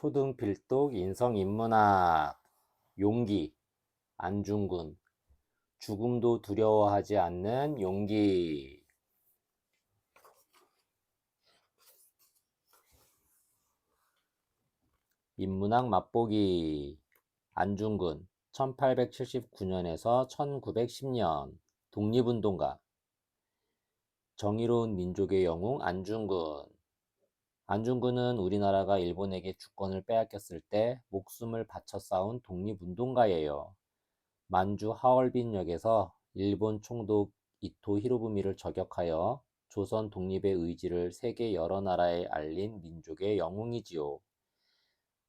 초등필독 인성인문학 용기 안중근 죽음도 두려워하지 않는 용기. 인문학 맛보기. 안중근 1879년에서 1910년 독립운동가. 정의로운 민족의 영웅 안중근. 안중근은 우리나라가 일본에게 주권을 빼앗겼을 때 목숨을 바쳐 싸운 독립운동가예요. 만주 하얼빈역에서 일본 총독 이토 히로부미를 저격하여 조선 독립의 의지를 세계 여러 나라에 알린 민족의 영웅이지요.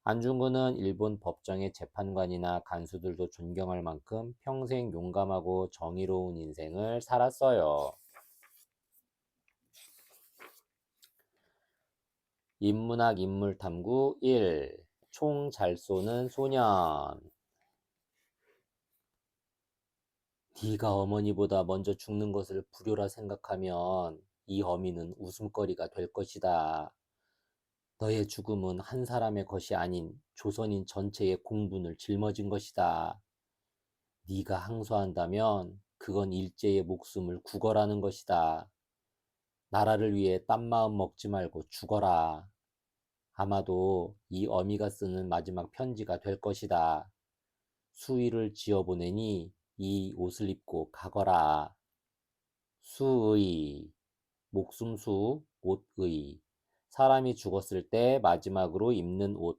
안중근은 일본 법정의 재판관이나 간수들도 존경할 만큼 평생 용감하고 정의로운 인생을 살았어요. 인문학 인물탐구 1. 총 잘 쏘는 소년. 네가 어머니보다 먼저 죽는 것을 불효라 생각하면 이 어미는 웃음거리가 될 것이다. 너의 죽음은 한 사람의 것이 아닌 조선인 전체의 공분을 짊어진 것이다. 네가 항소한다면 그건 일제의 목숨을 구걸하는 것이다. 나라를 위해 딴 마음 먹지 말고 죽어라. 아마도 이 어미가 쓰는 마지막 편지가 될 것이다. 수의를 지어보내니 이 옷을 입고 가거라. 수의, 목숨수, 옷의. 사람이 죽었을 때 마지막으로 입는 옷.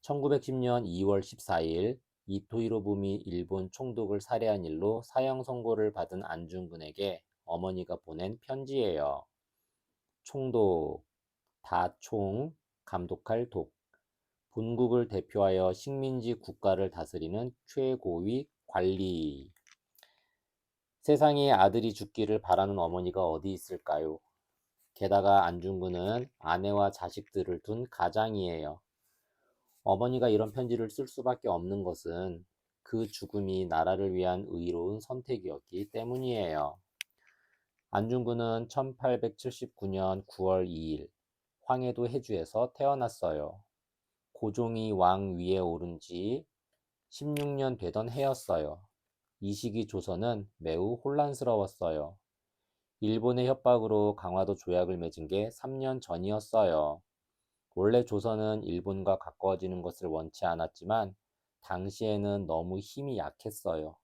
1910년 2월 14일 이토 히로부미 일본 총독을 살해한 일로 사형 선고를 받은 안중근에게 어머니가 보낸 편지예요. 총독, 다총, 감독할 독. 본국을 대표하여 식민지 국가를 다스리는 최고위 관리. 세상에 아들이 죽기를 바라는 어머니가 어디 있을까요? 게다가 안중근은 아내와 자식들을 둔 가장이에요. 어머니가 이런 편지를 쓸 수밖에 없는 것은 그 죽음이 나라를 위한 의로운 선택이었기 때문이에요. 안중근은 1879년 9월 2일 황해도 해주에서 태어났어요. 고종이 왕 위에 오른 지 16년 되던 해였어요. 이 시기 조선은 매우 혼란스러웠어요. 일본의 협박으로 강화도 조약을 맺은 게 3년 전이었어요. 원래 조선은 일본과 가까워지는 것을 원치 않았지만 당시에는 너무 힘이 약했어요.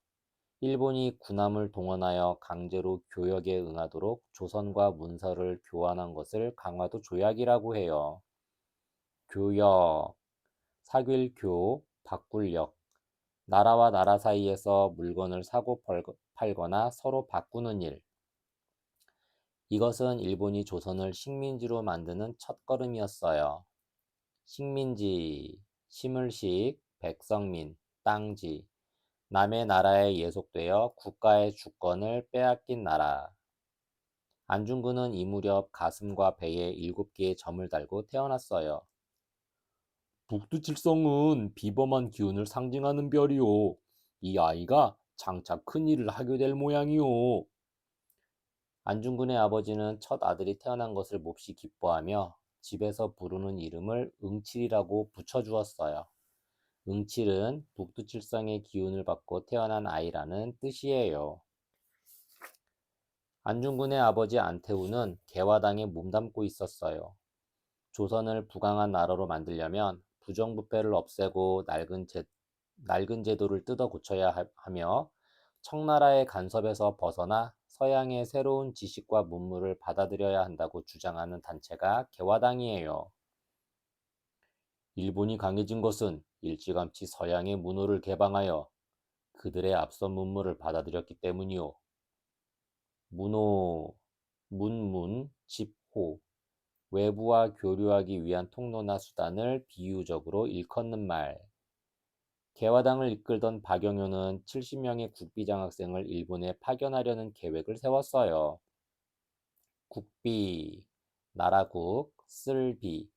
일본이 군함을 동원하여 강제로 교역에 응하도록 조선과 문서를 교환한 것을 강화도 조약이라고 해요. 교역, 사귈교, 바꿀역, 나라와 나라 사이에서 물건을 사고 팔거나 서로 바꾸는 일. 이것은 일본이 조선을 식민지로 만드는 첫걸음이었어요. 식민지, 심을식, 백성민, 땅지, 남의 나라에 예속되어 국가의 주권을 빼앗긴 나라. 안중근은 이 무렵 가슴과 배에 7개의 점을 달고 태어났어요. 북두칠성은 비범한 기운을 상징하는 별이요. 이 아이가 장차 큰 일을 하게 될 모양이요. 안중근의 아버지는 첫 아들이 태어난 것을 몹시 기뻐하며 집에서 부르는 이름을 응칠이라고 붙여주었어요. 응칠은 북두칠성의 기운을 받고 태어난 아이라는 뜻이에요. 안중근의 아버지 안태우는 개화당에 몸담고 있었어요. 조선을 부강한 나라로 만들려면 부정부패를 없애고 낡은 제도를 뜯어 고쳐야 하며 청나라의 간섭에서 벗어나 서양의 새로운 지식과 문물을 받아들여야 한다고 주장하는 단체가 개화당이에요. 일본이 강해진 것은 일찌감치 서양의 문호를 개방하여 그들의 앞선 문물을 받아들였기 때문이요. 문호, 문문, 집호, 외부와 교류하기 위한 통로나 수단을 비유적으로 일컫는 말. 개화당을 이끌던 박영효는 70명의 국비장학생을 일본에 파견하려는 계획을 세웠어요. 국비, 나라국, 쓸비,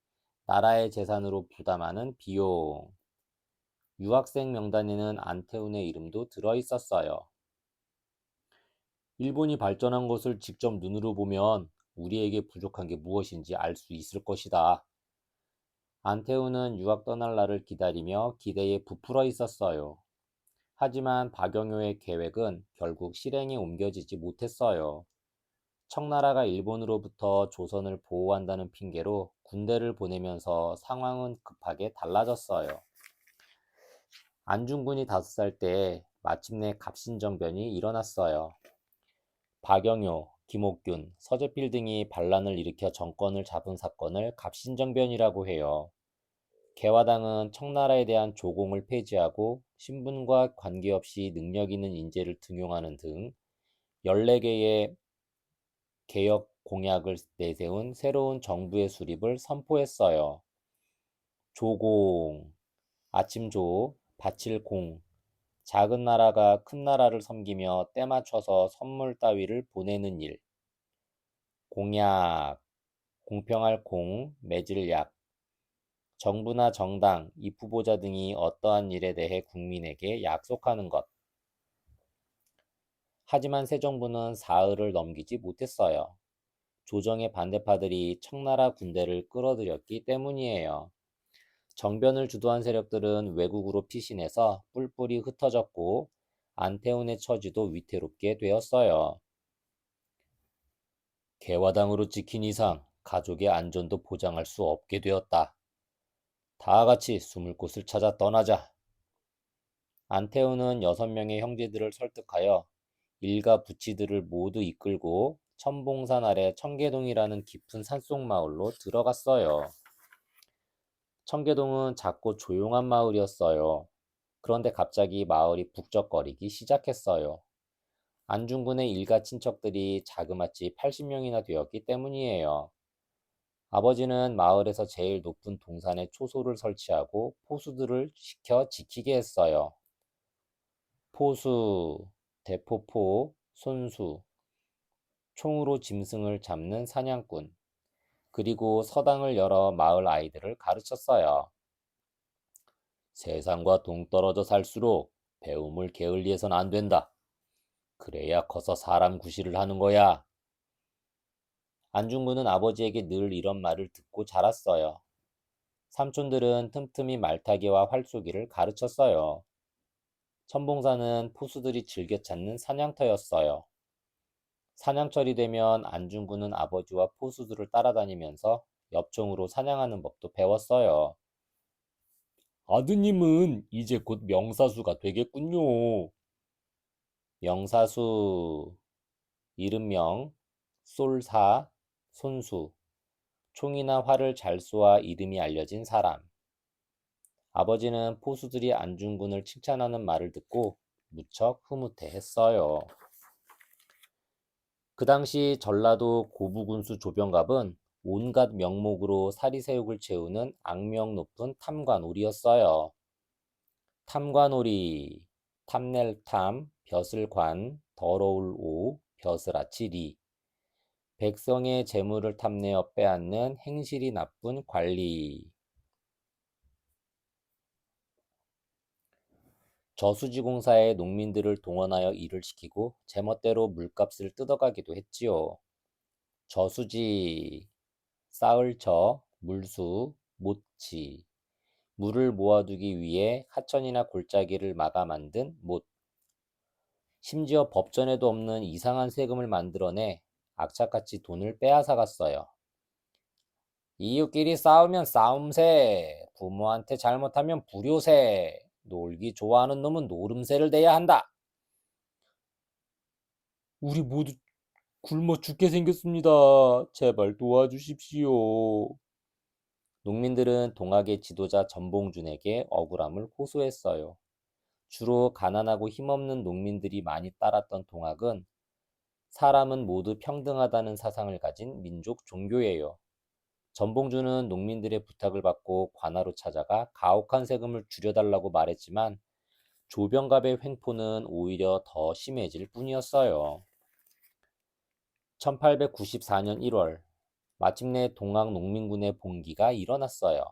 나라의 재산으로 부담하는 비용. 유학생 명단에는 안태훈의 이름도 들어 있었어요. 일본이 발전한 것을 직접 눈으로 보면 우리에게 부족한 게 무엇인지 알 수 있을 것이다. 안태우는 유학 떠날 날을 기다리며 기대에 부풀어 있었어요. 하지만 박영효의 계획은 결국 실행에 옮겨지지 못했어요. 청나라가 일본으로부터 조선을 보호한다는 핑계로 군대를 보내면서 상황은 급하게 달라졌어요. 안중근이 5살 때 마침내 갑신정변이 일어났어요. 박영효, 김옥균, 서재필 등이 반란을 일으켜 정권을 잡은 사건을 갑신정변이라고 해요. 개화당은 청나라에 대한 조공을 폐지하고 신분과 관계없이 능력 있는 인재를 등용하는 등 14개의 개혁 공약을 내세운 새로운 정부의 수립을 선포했어요. 조공, 아침조, 바칠공, 작은 나라가 큰 나라를 섬기며 때 맞춰서 선물 따위를 보내는 일, 공약, 공평할 공, 맺을 약, 정부나 정당, 입후보자 등이 어떠한 일에 대해 국민에게 약속하는 것. 하지만 새 정부는 사흘을 넘기지 못했어요. 조정의 반대파들이 청나라 군대를 끌어들였기 때문이에요. 정변을 주도한 세력들은 외국으로 피신해서 뿔뿔이 흩어졌고 안태훈의 처지도 위태롭게 되었어요. 개화당으로 찍힌 이상 가족의 안전도 보장할 수 없게 되었다. 다 같이 숨을 곳을 찾아 떠나자. 안태훈은 6명의 형제들을 설득하여 일가 부치들을 모두 이끌고 천봉산 아래 청계동이라는 깊은 산속 마을로 들어갔어요. 청계동은 작고 조용한 마을이었어요. 그런데 갑자기 마을이 북적거리기 시작했어요. 안중근의 일가 친척들이 자그마치 80명이나 되었기 때문이에요. 아버지는 마을에서 제일 높은 동산에 초소를 설치하고 포수들을 시켜 지키게 했어요. 포수, 대포포, 손수, 총으로 짐승을 잡는 사냥꾼, 그리고 서당을 열어 마을 아이들을 가르쳤어요. 세상과 동떨어져 살수록 배움을 게을리해선 안 된다. 그래야 커서 사람 구실을 하는 거야. 안중근은 아버지에게 늘 이런 말을 듣고 자랐어요. 삼촌들은 틈틈이 말타기와 활쏘기를 가르쳤어요. 천봉사는 포수들이 즐겨 찾는 사냥터였어요. 사냥철이 되면 안중근은 아버지와 포수들을 따라다니면서 엽총으로 사냥하는 법도 배웠어요. 아드님은 이제 곧 명사수가 되겠군요. 명사수, 이름명, 쏠사, 손수, 총이나 활을 잘 쏘아 이름이 알려진 사람. 아버지는 포수들이 안중근을 칭찬하는 말을 듣고 무척 흐뭇해했어요. 그 당시 전라도 고부군수 조병갑은 온갖 명목으로 사리새욕을 채우는 악명 높은 탐관오리였어요. 탐관오리, 탐낼 탐, 벼슬 관, 더러울 오, 벼슬아치 리. 백성의 재물을 탐내어 빼앗는 행실이 나쁜 관리. 저수지공사에 농민들을 동원하여 일을 시키고 제멋대로 물값을 뜯어가기도 했지요. 저수지, 쌓을처, 물수, 못지, 물을 모아두기 위해 하천이나 골짜기를 막아 만든 못, 심지어 법전에도 없는 이상한 세금을 만들어내 악착같이 돈을 빼앗아갔어요. 이웃끼리 싸우면 싸움새, 부모한테 잘못하면 불효새, 놀기 좋아하는 놈은 노름새를 내야 한다. 우리 모두 굶어 죽게 생겼습니다. 제발 도와주십시오. 농민들은 동학의 지도자 전봉준에게 억울함을 호소했어요. 주로 가난하고 힘없는 농민들이 많이 따랐던 동학은 사람은 모두 평등하다는 사상을 가진 민족 종교예요. 전봉준은 농민들의 부탁을 받고 관하로 찾아가 가혹한 세금을 줄여달라고 말했지만 조병갑의 횡포는 오히려 더 심해질 뿐이었어요. 1894년 1월, 마침내 동학 농민군의 봉기가 일어났어요.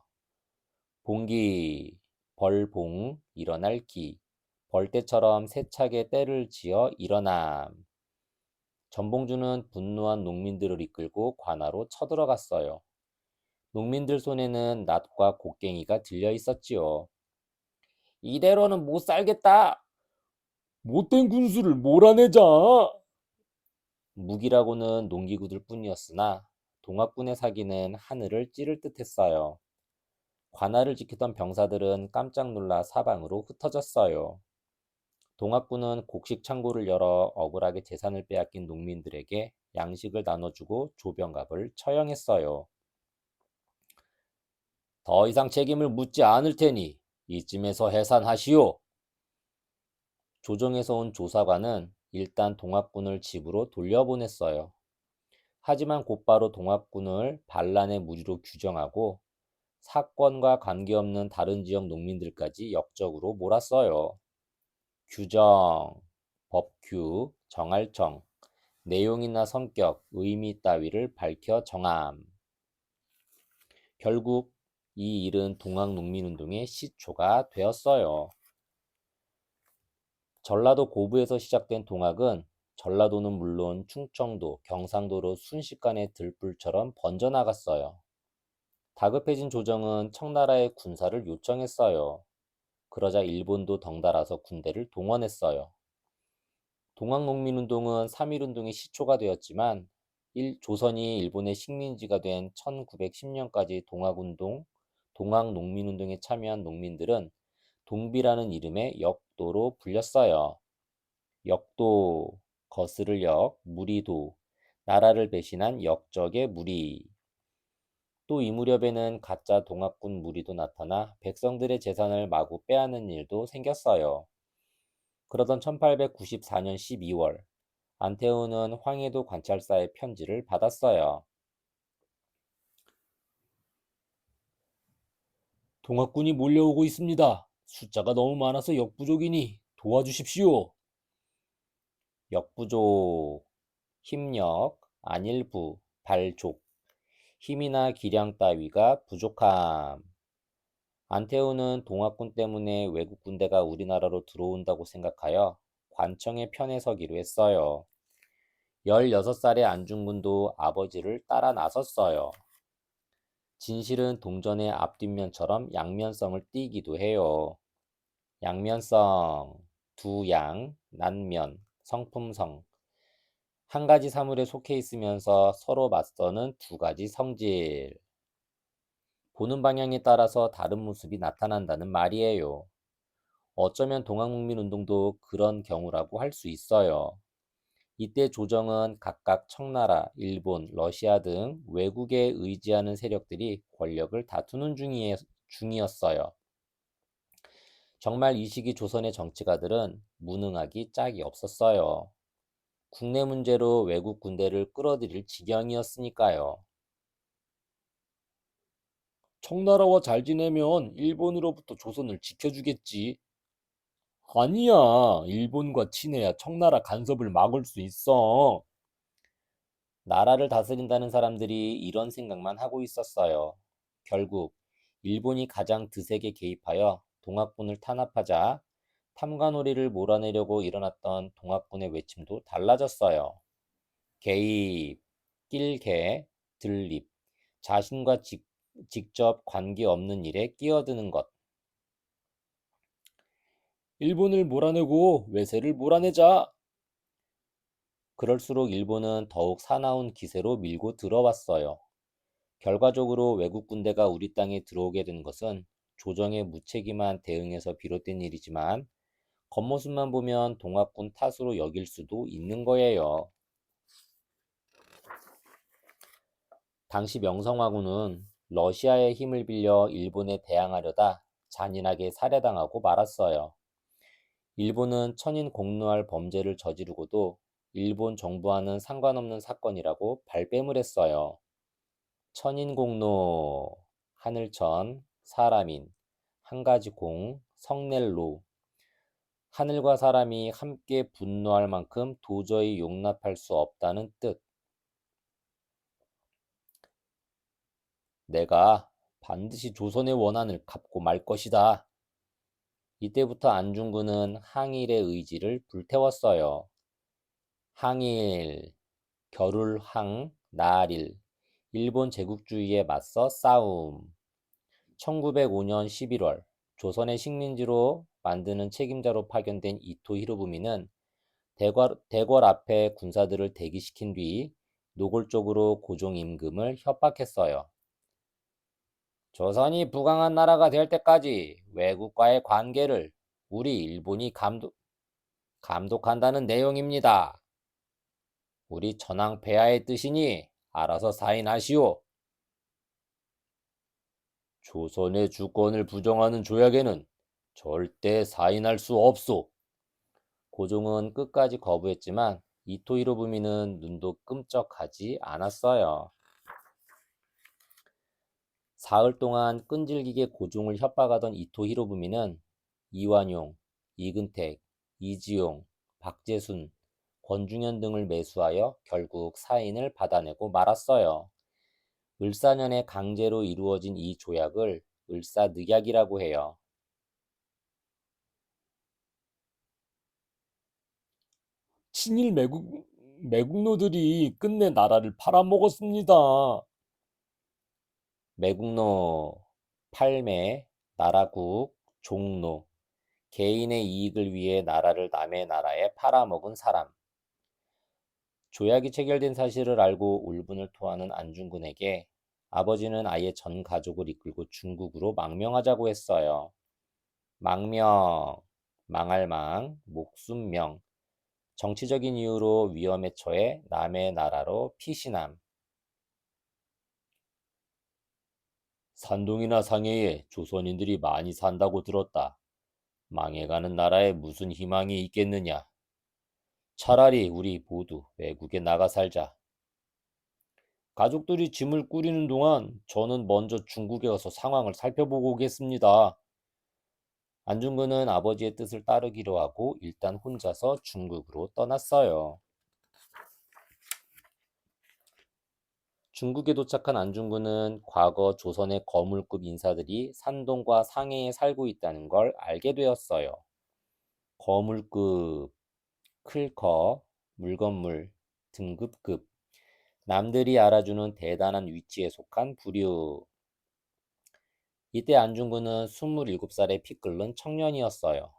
봉기, 벌봉, 일어날 기, 벌떼처럼 세차게 때를 지어 일어남. 전봉준은 분노한 농민들을 이끌고 관하로 쳐들어갔어요. 농민들 손에는 낫과 곡괭이가 들려 있었지요. 이대로는 못 살겠다. 못된 군수를 몰아내자. 무기라고는 농기구들 뿐이었으나 동학군의 사기는 하늘을 찌를 듯했어요. 관할을 지키던 병사들은 깜짝 놀라 사방으로 흩어졌어요. 동학군은 곡식 창고를 열어 억울하게 재산을 빼앗긴 농민들에게 양식을 나눠주고 조병갑을 처형했어요. 더 이상 책임을 묻지 않을 테니 이쯤에서 해산하시오. 조정에서 온 조사관은 일단 동학군을 집으로 돌려보냈어요. 하지만 곧바로 동학군을 반란의 무리로 규정하고 사건과 관계없는 다른 지역 농민들까지 역적으로 몰았어요. 규정, 법규, 정할청, 내용이나 성격, 의미 따위를 밝혀 정함. 결국 이 일은 동학농민운동의 시초가 되었어요. 전라도 고부에서 시작된 동학은 전라도는 물론 충청도, 경상도로 순식간에 들불처럼 번져나갔어요. 다급해진 조정은 청나라의 군사를 요청했어요. 그러자 일본도 덩달아서 군대를 동원했어요. 동학농민운동은 3.1운동의 시초가 되었지만 조선이 일본의 식민지가 된 1910년까지 동학농민운동에 참여한 농민들은 동비라는 이름의 역도로 불렸어요. 역도, 거스를 역, 무리도, 나라를 배신한 역적의 무리. 또 이 무렵에는 가짜 동학군 무리도 나타나 백성들의 재산을 마구 빼앗는 일도 생겼어요. 그러던 1894년 12월, 안태우는 황해도 관찰사의 편지를 받았어요. 동학군이 몰려오고 있습니다. 숫자가 너무 많아서 역부족이니 도와주십시오. 역부족, 힘력, 안일부, 발족, 힘이나 기량 따위가 부족함. 안태우는 동학군 때문에 외국 군대가 우리나라로 들어온다고 생각하여 관청의 편에 서기로 했어요. 16살의 안중근도 아버지를 따라 나섰어요. 진실은 동전의 앞뒷면처럼 양면성을 띠기도 해요. 양면성, 두양, 난면, 성품성. 한 가지 사물에 속해 있으면서 서로 맞서는 두 가지 성질. 보는 방향에 따라서 다른 모습이 나타난다는 말이에요. 어쩌면 동학농민운동도 그런 경우라고 할 수 있어요. 이때 조정은 각각 청나라, 일본, 러시아 등 외국에 의지하는 세력들이 권력을 다투는 중이었어요. 정말 이 시기 조선의 정치가들은 무능하기 짝이 없었어요. 국내 문제로 외국 군대를 끌어들일 지경이었으니까요. 청나라와 잘 지내면 일본으로부터 조선을 지켜주겠지. 아니야, 일본과 친해야 청나라 간섭을 막을 수 있어. 나라를 다스린다는 사람들이 이런 생각만 하고 있었어요. 결국 일본이 가장 드세게 개입하여 동학군을 탄압하자 탐관오리를 몰아내려고 일어났던 동학군의 외침도 달라졌어요. 개입, 낄개, 들립, 자신과 직접 관계없는 일에 끼어드는 것. 일본을 몰아내고 외세를 몰아내자. 그럴수록 일본은 더욱 사나운 기세로 밀고 들어왔어요. 결과적으로 외국 군대가 우리 땅에 들어오게 된 것은 조정의 무책임한 대응에서 비롯된 일이지만 겉모습만 보면 동학군 탓으로 여길 수도 있는 거예요. 당시 명성황후는 러시아의 힘을 빌려 일본에 대항하려다 잔인하게 살해당하고 말았어요. 일본은 천인 공노할 범죄를 저지르고도 일본 정부와는 상관없는 사건이라고 발뺌을 했어요. 천인공노, 하늘천, 사람인, 한 가지 공, 성넬로. 하늘과 사람이 함께 분노할 만큼 도저히 용납할 수 없다는 뜻. 내가 반드시 조선의 원한을 갚고 말 것이다. 이때부터 안중근은 항일의 의지를 불태웠어요. 항일, 겨룰 항, 나일. 일본 제국주의에 맞서 싸움. 1905년 11월 조선의 식민지로 만드는 책임자로 파견된 이토 히로부미는 대궐 앞에 군사들을 대기시킨 뒤 노골적으로 고종 임금을 협박했어요. 조선이 부강한 나라가 될 때까지 외국과의 관계를 우리 일본이 감독한다는 내용입니다. 우리 천황 폐하의 뜻이니 알아서 사인하시오. 조선의 주권을 부정하는 조약에는 절대 사인할 수 없소. 고종은 끝까지 거부했지만 이토 히로부미는 눈도 끔쩍하지 않았어요. 사흘 동안 끈질기게 고종을 협박하던 이토 히로부미는 이완용, 이근택, 이지용, 박재순, 권중현 등을 매수하여 결국 사인을 받아내고 말았어요. 을사년에 강제로 이루어진 이 조약을 을사늑약이라고 해요. 친일 매국노들이 끝내 나라를 팔아먹었습니다. 매국노, 팔매, 나라국, 종노, 개인의 이익을 위해 나라를 남의 나라에 팔아먹은 사람. 조약이 체결된 사실을 알고 울분을 토하는 안중근에게 아버지는 아예 전 가족을 이끌고 중국으로 망명하자고 했어요. 망명, 망할 망, 목숨명, 정치적인 이유로 위험에 처해 남의 나라로 피신함. 산동이나 상해에 조선인들이 많이 산다고 들었다. 망해가는 나라에 무슨 희망이 있겠느냐. 차라리 우리 모두 외국에 나가 살자. 가족들이 짐을 꾸리는 동안 저는 먼저 중국에 가서 상황을 살펴보고 오겠습니다. 안중근은 아버지의 뜻을 따르기로 하고 일단 혼자서 중국으로 떠났어요. 중국에 도착한 안중근은 과거 조선의 거물급 인사들이 산동과 상해에 살고 있다는 걸 알게 되었어요. 거물급, 클커, 물건물, 등급급, 남들이 알아주는 대단한 위치에 속한 부류. 이때 안중근은 27살의 피 끓는 청년이었어요.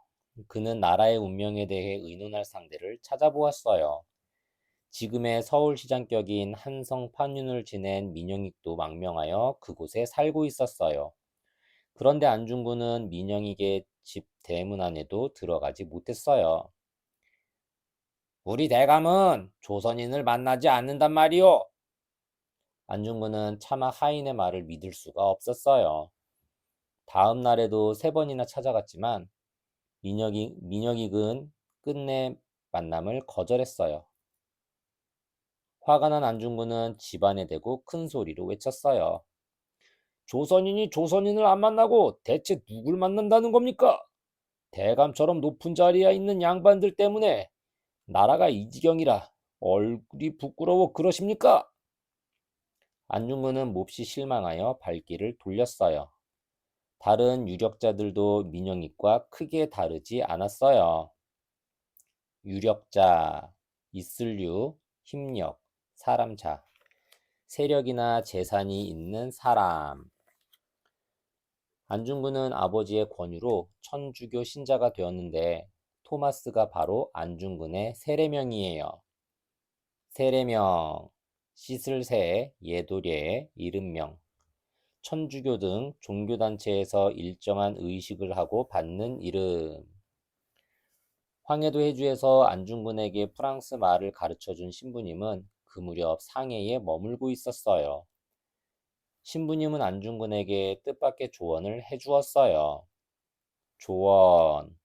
그는 나라의 운명에 대해 의논할 상대를 찾아보았어요. 지금의 서울시장격인 한성 판윤을 지낸 민영익도 망명하여 그곳에 살고 있었어요. 그런데 안중근은 민영익의 집 대문 안에도 들어가지 못했어요. 우리 대감은 조선인을 만나지 않는단 말이오. 안중근은 차마 하인의 말을 믿을 수가 없었어요. 다음 날에도 3번이나 찾아갔지만 민영익은 끝내 만남을 거절했어요. 화가 난 안중근은 집안에 대고 큰 소리로 외쳤어요. 조선인이 조선인을 안 만나고 대체 누굴 만난다는 겁니까? 대감처럼 높은 자리에 있는 양반들 때문에 나라가 이 지경이라 얼굴이 부끄러워 그러십니까? 안중근은 몹시 실망하여 발길을 돌렸어요. 다른 유력자들도 민영익과 크게 다르지 않았어요. 유력자, 있을류, 힘력, 사람자, 세력이나 재산이 있는 사람. 안중근은 아버지의 권유로 천주교 신자가 되었는데 토마스가 바로 안중근의 세례명이에요. 세례명, 씻을 새, 예도례, 이름명, 천주교 등 종교단체에서 일정한 의식을 하고 받는 이름. 황해도 해주에서 안중근에게 프랑스 말을 가르쳐준 신부님은 그 무렵 상해에 머물고 있었어요. 신부님은 안중근에게 뜻밖의 조언을 해주었어요. 조언,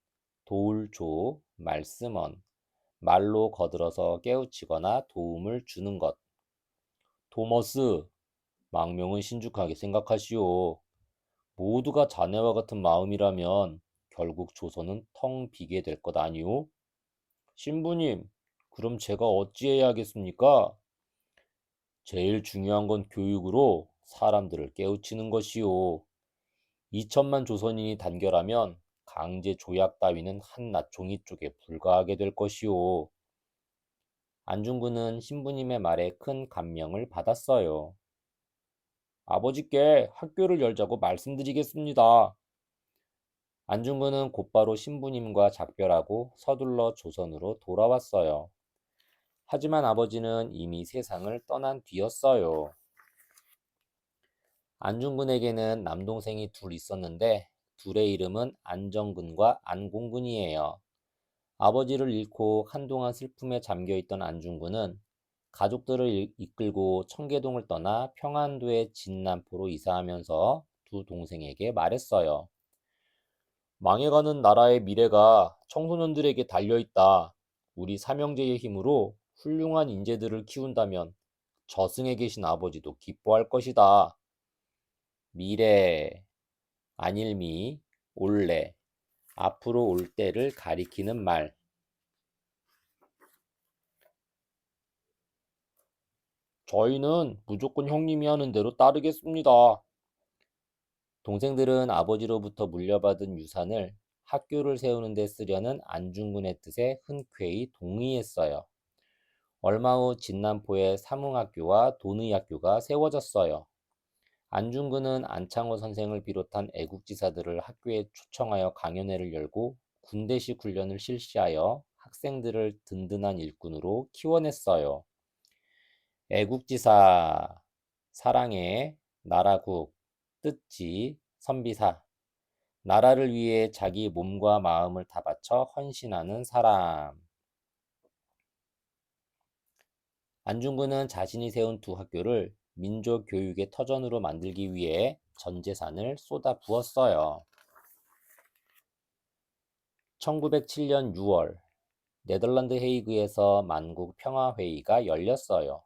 도울조, 말씀언, 말로 거들어서 깨우치거나 도움을 주는 것. 토머스, 망명은 신중하게 생각하시오. 모두가 자네와 같은 마음이라면 결국 조선은 텅 비게 될 것 아니오? 신부님, 그럼 제가 어찌해야 하겠습니까? 제일 중요한 건 교육으로 사람들을 깨우치는 것이오. 2천만 조선인이 단결하면 강제 조약 따위는 한낱 종이 쪽에 불과하게 될 것이오. 안중근은 신부님의 말에 큰 감명을 받았어요. 아버지께 학교를 열자고 말씀드리겠습니다. 안중근은 곧바로 신부님과 작별하고 서둘러 조선으로 돌아왔어요. 하지만 아버지는 이미 세상을 떠난 뒤였어요. 안중근에게는 남동생이 둘 있었는데 둘의 이름은 안정근과 안공근이에요. 아버지를 잃고 한동안 슬픔에 잠겨있던 안중근은 가족들을 이끌고 청계동을 떠나 평안도의 진남포로 이사하면서 두 동생에게 말했어요. 망해가는 나라의 미래가 청소년들에게 달려있다. 우리 삼형제의 힘으로 훌륭한 인재들을 키운다면 저승에 계신 아버지도 기뻐할 것이다. 미래, 안일미, 올래, 앞으로 올 때를 가리키는 말. 저희는 무조건 형님이 하는 대로 따르겠습니다. 동생들은 아버지로부터 물려받은 유산을 학교를 세우는 데 쓰려는 안중근의 뜻에 흔쾌히 동의했어요. 얼마 후 진남포에 사문학교와 돈의학교가 세워졌어요. 안중근은 안창호 선생을 비롯한 애국지사들을 학교에 초청하여 강연회를 열고 군대식 훈련을 실시하여 학생들을 든든한 일꾼으로 키워냈어요. 애국지사, 사랑해, 나라국, 뜻지, 선비사, 나라를 위해 자기 몸과 마음을 다 바쳐 헌신하는 사람. 안중근은 자신이 세운 두 학교를 민족 교육의 터전으로 만들기 위해 전 재산을 쏟아 부었어요. 1907년 6월, 네덜란드 헤이그에서 만국 평화회의가 열렸어요.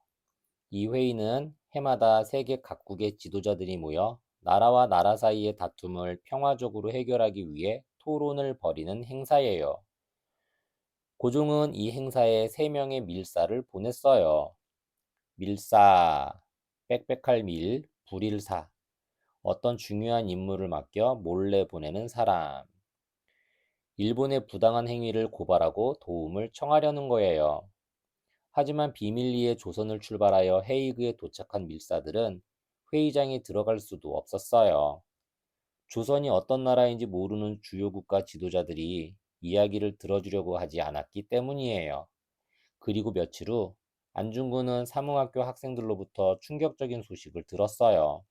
이 회의는 해마다 세계 각국의 지도자들이 모여 나라와 나라 사이의 다툼을 평화적으로 해결하기 위해 토론을 벌이는 행사예요. 고종은 이 행사에 3명의 밀사를 보냈어요. 밀사, 빽빽할 밀, 불일사, 어떤 중요한 임무를 맡겨 몰래 보내는 사람. 일본의 부당한 행위를 고발하고 도움을 청하려는 거예요. 하지만 비밀리에 조선을 출발하여 헤이그에 도착한 밀사들은 회의장에 들어갈 수도 없었어요. 조선이 어떤 나라인지 모르는 주요 국가 지도자들이 이야기를 들어주려고 하지 않았기 때문이에요. 그리고 며칠 후 안중근은 사문학교 학생들로부터 충격적인 소식을 들었어요.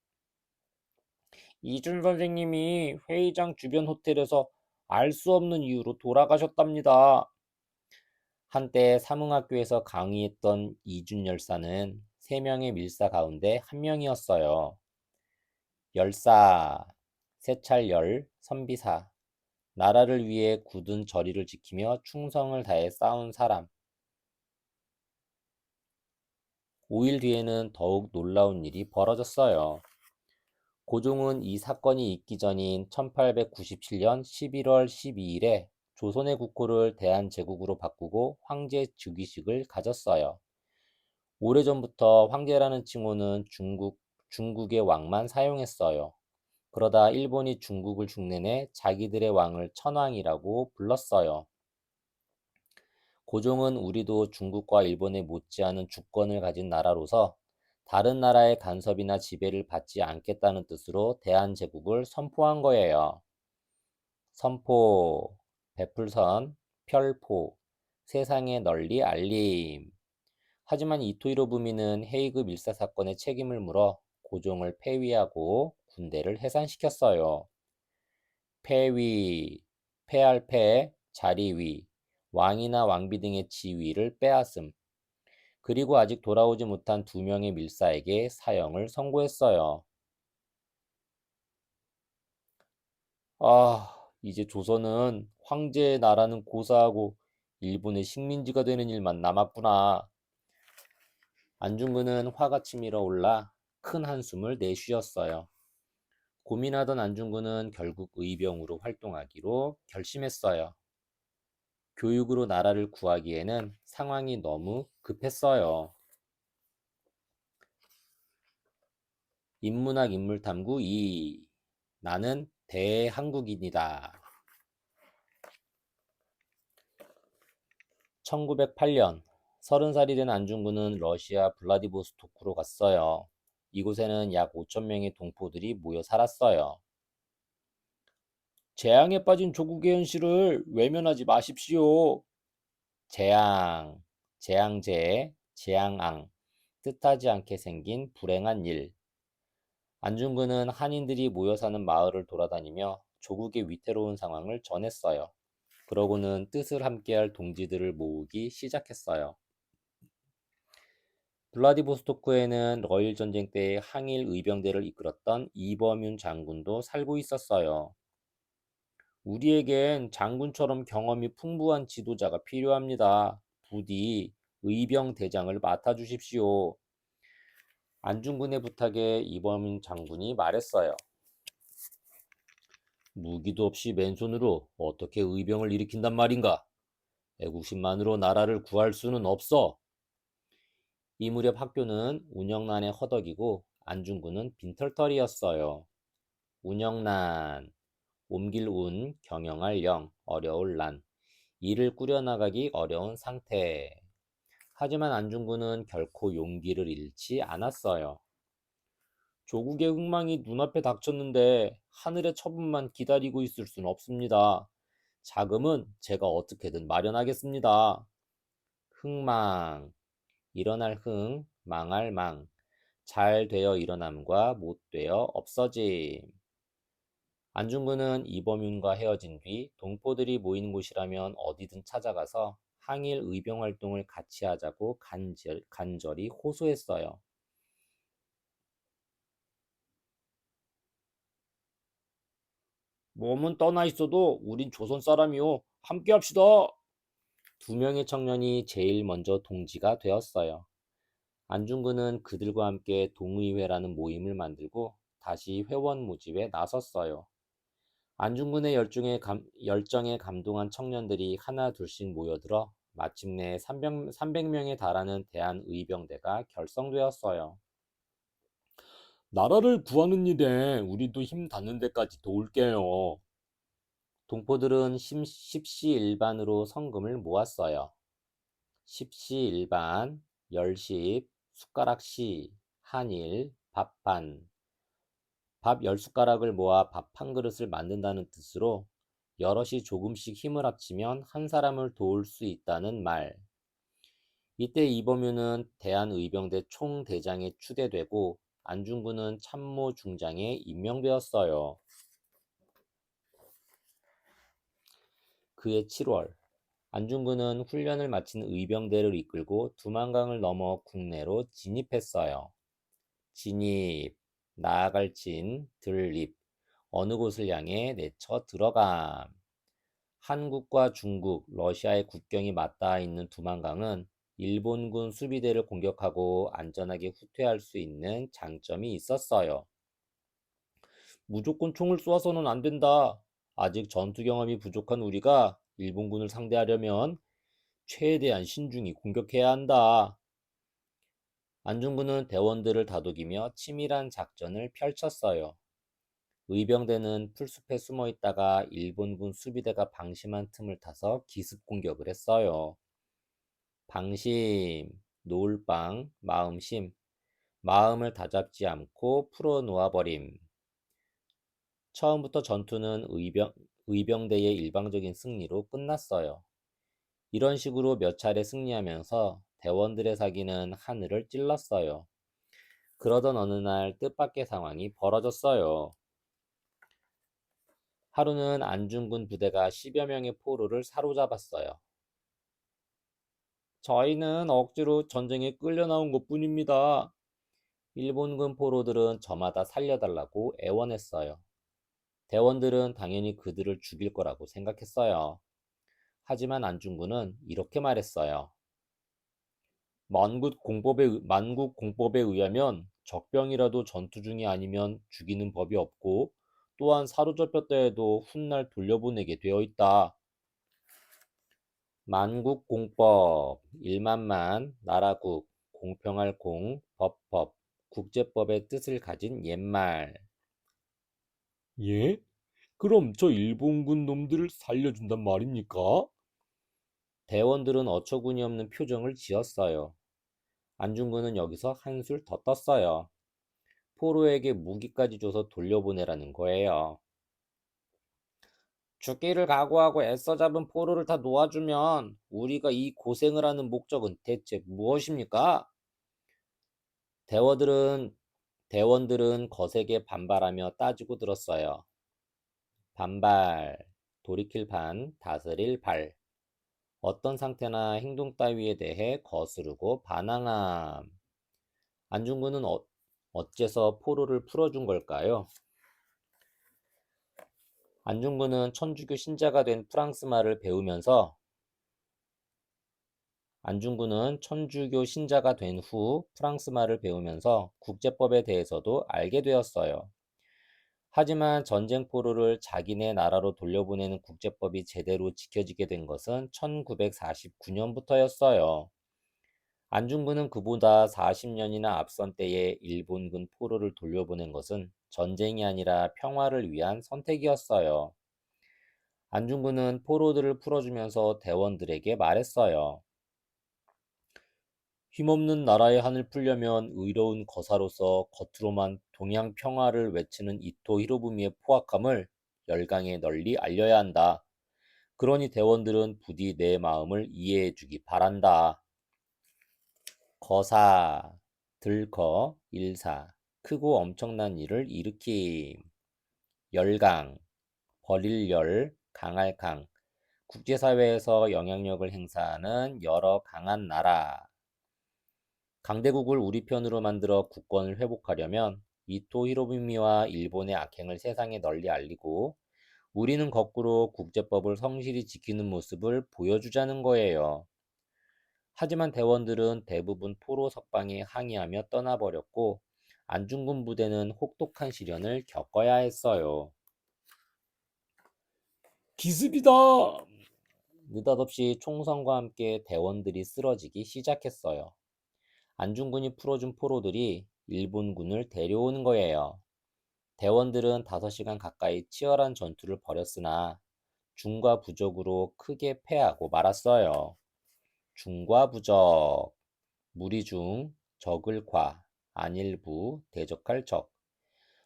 이준 선생님이 회의장 주변 호텔에서 알 수 없는 이유로 돌아가셨답니다. 한때 사문학교에서 강의했던 이준 열사는 3명의 밀사 가운데 한 명이었어요. 열사, 세찰열, 선비사, 나라를 위해 굳은 저리를 지키며 충성을 다해 싸운 사람. 5일 뒤에는 더욱 놀라운 일이 벌어졌어요. 고종은 이 사건이 있기 전인 1897년 11월 12일에 조선의 국호를 대한제국으로 바꾸고 황제 즉위식을 가졌어요. 오래전부터 황제라는 칭호는 중국의 왕만 사용했어요. 그러다 일본이 중국을 중내내 자기들의 왕을 천황이라고 불렀어요. 고종은 우리도 중국과 일본에 못지않은 주권을 가진 나라로서 다른 나라의 간섭이나 지배를 받지 않겠다는 뜻으로 대한제국을 선포한 거예요. 선포, 베풀선, 펼포, 세상에 널리 알림. 하지만 이토 히로부미는 헤이그 밀사 사건의 책임을 물어 고종을 폐위하고 군대를 해산시켰어요. 폐위, 폐할 폐, 자리위, 왕이나 왕비 등의 지위를 빼앗음. 그리고 아직 돌아오지 못한 2명의 밀사에게 사형을 선고했어요. 이제 조선은 황제의 나라는 고사하고 일본의 식민지가 되는 일만 남았구나. 안중근은 화가 치밀어 올라 큰 한숨을 내쉬었어요. 고민하던 안중근은 결국 의병으로 활동하기로 결심했어요. 교육으로 나라를 구하기에는 상황이 너무 급했어요. 인문학 인물탐구 2. 나는 대한국인이다. 1908년 30살이 된 안중근은 러시아 블라디보스토크로 갔어요. 이곳에는 약 5천 명의 동포들이 모여 살았어요. 재앙에 빠진 조국의 현실을 외면하지 마십시오. 재앙, 재앙재, 재앙앙, 뜻하지 않게 생긴 불행한 일. 안중근은 한인들이 모여 사는 마을을 돌아다니며 조국의 위태로운 상황을 전했어요. 그러고는 뜻을 함께할 동지들을 모으기 시작했어요. 블라디보스토크에는 러일 전쟁 때 항일 의병대를 이끌었던 이범윤 장군도 살고 있었어요. 우리에겐 장군처럼 경험이 풍부한 지도자가 필요합니다. 부디 의병 대장을 맡아주십시오. 안중근의 부탁에 이범윤 장군이 말했어요. 무기도 없이 맨손으로 어떻게 의병을 일으킨단 말인가? 애국심만으로 나라를 구할 수는 없어. 이 무렵 학교는 운영난에 허덕이고 안중근은 빈털터리였어요. 운영난, 옮길 운, 경영할 영, 어려울 난, 일을 꾸려나가기 어려운 상태. 하지만 안중근은 결코 용기를 잃지 않았어요. 조국의 흥망이 눈앞에 닥쳤는데 하늘의 처분만 기다리고 있을 순 없습니다. 자금은 제가 어떻게든 마련하겠습니다. 흥망, 일어날 흥, 망할 망, 잘 되어 일어남과 못 되어 없어짐. 안중근은 이범윤과 헤어진 뒤 동포들이 모이는 곳이라면 어디든 찾아가서 항일 의병 활동을 같이 하자고 간절히 호소했어요. 몸은 떠나 있어도 우린 조선 사람이요. 함께 합시다. 두 명의 청년이 제일 먼저 동지가 되었어요. 안중근은 그들과 함께 동의회라는 모임을 만들고 다시 회원 모집에 나섰어요. 안중근의 열정에 감동한 청년들이 하나 둘씩 모여들어 마침내 300명에 달하는 대한의병대가 결성되었어요. 나라를 구하는 일에 우리도 힘 닿는 데까지 도울게요. 동포들은 십시일반으로 성금을 모았어요. 십시일반, 열십, 숟가락시, 한일, 밥반. 밥 10숟가락을 모아 밥 한 그릇을 만든다는 뜻으로 여럿이 조금씩 힘을 합치면 한 사람을 도울 수 있다는 말. 이때 이범유는 대한의병대 총대장에 추대되고 안중근은 참모 중장에 임명되었어요. 그해 7월, 안중근은 훈련을 마친 의병대를 이끌고 두만강을 넘어 국내로 진입했어요. 진입, 나아갈 진, 들입, 어느 곳을 향해 내쳐 들어감. 한국과 중국, 러시아의 국경이 맞닿아 있는 두만강은 일본군 수비대를 공격하고 안전하게 후퇴할 수 있는 장점이 있었어요. 무조건 총을 쏘아서는 안 된다. 아직 전투 경험이 부족한 우리가 일본군을 상대하려면 최대한 신중히 공격해야 한다. 안중근은 대원들을 다독이며 치밀한 작전을 펼쳤어요. 의병대는 풀숲에 숨어 있다가 일본군 수비대가 방심한 틈을 타서 기습 공격을 했어요. 방심, 노을방, 마음심, 마음을 다잡지 않고 풀어 놓아버림. 처음부터 전투는 의병대의 일방적인 승리로 끝났어요. 이런 식으로 몇 차례 승리하면서 대원들의 사기는 하늘을 찔렀어요. 그러던 어느 날 뜻밖의 상황이 벌어졌어요. 하루는 안중근 부대가 10여 명의 포로를 사로잡았어요. 저희는 억지로 전쟁에 끌려 나온 것뿐입니다. 일본군 포로들은 저마다 살려달라고 애원했어요. 대원들은 당연히 그들을 죽일 거라고 생각했어요. 하지만 안중근은 이렇게 말했어요. 만국 공법에 의하면 적병이라도 전투 중이 아니면 죽이는 법이 없고 또한 사로잡혔다 해도 훗날 돌려보내게 되어 있다. 만국공법, 일만만, 나라국, 공평할 공, 법법, 국제법의 뜻을 가진 옛말. 예? 그럼 저 일본군 놈들을 살려준단 말입니까? 대원들은 어처구니 없는 표정을 지었어요. 안중근은 여기서 한술 더 떴어요. 포로에게 무기까지 줘서 돌려보내라는 거예요. 죽기를 각오하고 애써 잡은 포로를 다 놓아주면 우리가 이 고생을 하는 목적은 대체 무엇입니까? 대원들은 거세게 반발하며 따지고 들었어요. 반발, 돌이킬 반, 다스릴 발. 어떤 상태나 행동 따위에 대해 거스르고 반항함. 안중근은 어째서 포로를 풀어준 걸까요? 안중근은 천주교 신자가 된 프랑스 말을 배우면서 안중근은 천주교 신자가 된 후 프랑스 말을 배우면서 국제법에 대해서도 알게 되었어요. 하지만 전쟁 포로를 자기네 나라로 돌려보내는 국제법이 제대로 지켜지게 된 것은 1949년부터였어요. 안중근은 그보다 40년이나 앞선 때에 일본군 포로를 돌려보낸 것은 전쟁이 아니라 평화를 위한 선택이었어요. 안중근은 포로들을 풀어주면서 대원들에게 말했어요. 힘없는 나라의 한을 풀려면 의로운 거사로서 겉으로만 동양 평화를 외치는 이토 히로부미의 포악함을 열강에 널리 알려야 한다. 그러니 대원들은 부디 내 마음을 이해해 주기 바란다. 거사, 들거, 일사, 크고 엄청난 일을 일으킴. 열강, 벌일 열, 강할 강, 국제사회에서 영향력을 행사하는 여러 강한 나라. 강대국을 우리 편으로 만들어 국권을 회복하려면 이토 히로부미와 일본의 악행을 세상에 널리 알리고 우리는 거꾸로 국제법을 성실히 지키는 모습을 보여주자는 거예요. 하지만 대원들은 대부분 포로 석방에 항의하며 떠나버렸고 안중근 부대는 혹독한 시련을 겪어야 했어요. 기습이다! 느닷없이 총성과 함께 대원들이 쓰러지기 시작했어요. 안중근이 풀어준 포로들이 일본군을 데려오는 거예요. 대원들은 5시간 가까이 치열한 전투를 벌였으나 중과 부적으로 크게 패하고 말았어요. 중과 부적, 무리중, 적을 과, 안일부, 대적할 적.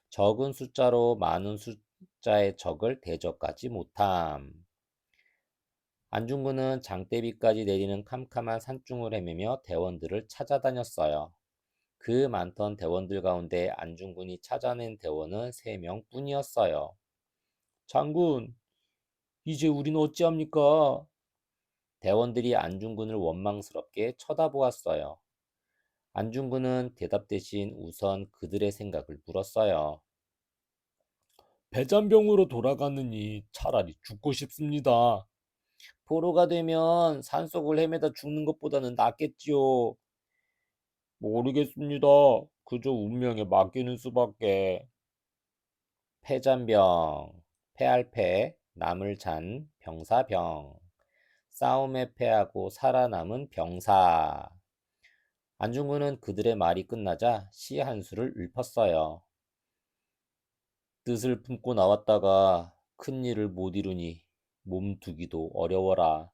적은 숫자로 많은 숫자의 적을 대적하지 못함. 안중근은 장대비까지 내리는 캄캄한 산중을 헤매며 대원들을 찾아다녔어요. 그 많던 대원들 가운데 안중근이 찾아낸 대원은 3명 뿐이었어요. 장군, 이제 우린 어찌합니까? 대원들이 안중근을 원망스럽게 쳐다보았어요. 안중근은 대답 대신 우선 그들의 생각을 물었어요. 배잔병으로 돌아가느니 차라리 죽고 싶습니다. 포로가 되면 산속을 헤매다 죽는 것보다는 낫겠지요. 모르겠습니다. 그저 운명에 맡기는 수밖에. 패잔병, 패할 패, 남을 잔, 병사병. 싸움에 패하고 살아남은 병사. 안중근은 그들의 말이 끝나자 시 한 수를 읊었어요. 뜻을 품고 나왔다가 큰 일을 못 이루니 몸두기도 어려워라.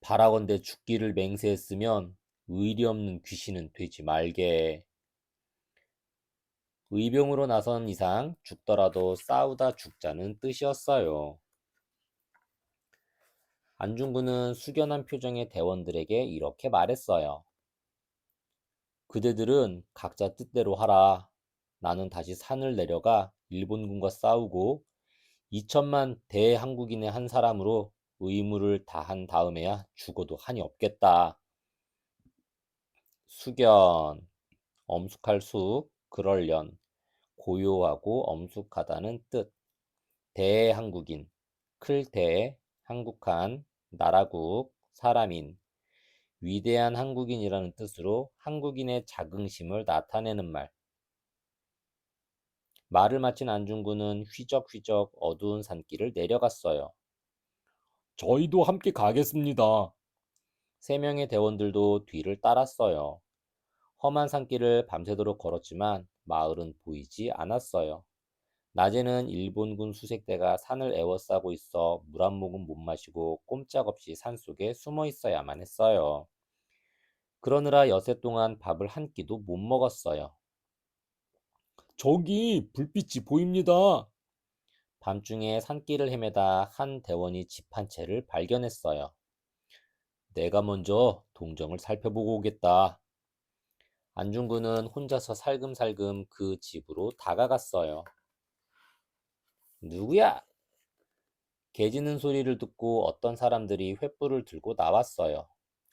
바라건대 죽기를 맹세했으면 의리 없는 귀신은 되지 말게. 의병으로 나선 이상 죽더라도 싸우다 죽자는 뜻이었어요. 안중근은 숙연한 표정의 대원들에게 이렇게 말했어요. 그대들은 각자 뜻대로 하라. 나는 다시 산을 내려가 일본군과 싸우고 2천만 대한국인의 한 사람으로 의무를 다한 다음에야 죽어도 한이 없겠다. 숙연, 엄숙할 숙, 그럴련, 고요하고 엄숙하다는 뜻. 대한국인, 클대, 한국한, 나라국, 사람인, 위대한 한국인이라는 뜻으로 한국인의 자긍심을 나타내는 말. 말을 마친 안중근은 휘적휘적 어두운 산길을 내려갔어요. 저희도 함께 가겠습니다. 3명의 대원들도 뒤를 따랐어요. 험한 산길을 밤새도록 걸었지만 마을은 보이지 않았어요. 낮에는 일본군 수색대가 산을 에워싸고 있어 물 한 모금 못 마시고 꼼짝없이 산속에 숨어 있어야만 했어요. 그러느라 여세 동안 밥을 한 끼도 못 먹었어요. 저기 불빛이 보입니다. 밤중에 산길을 헤매다 한 대원이 집 한 채를 발견했어요. 내가 먼저 동정을 살펴보고 오겠다. 안중근은 혼자서 살금살금 그 집으로 다가갔어요. 누구야? 개 짖는 소리를 듣고 어떤 사람들이 횃불을 들고 나왔어요.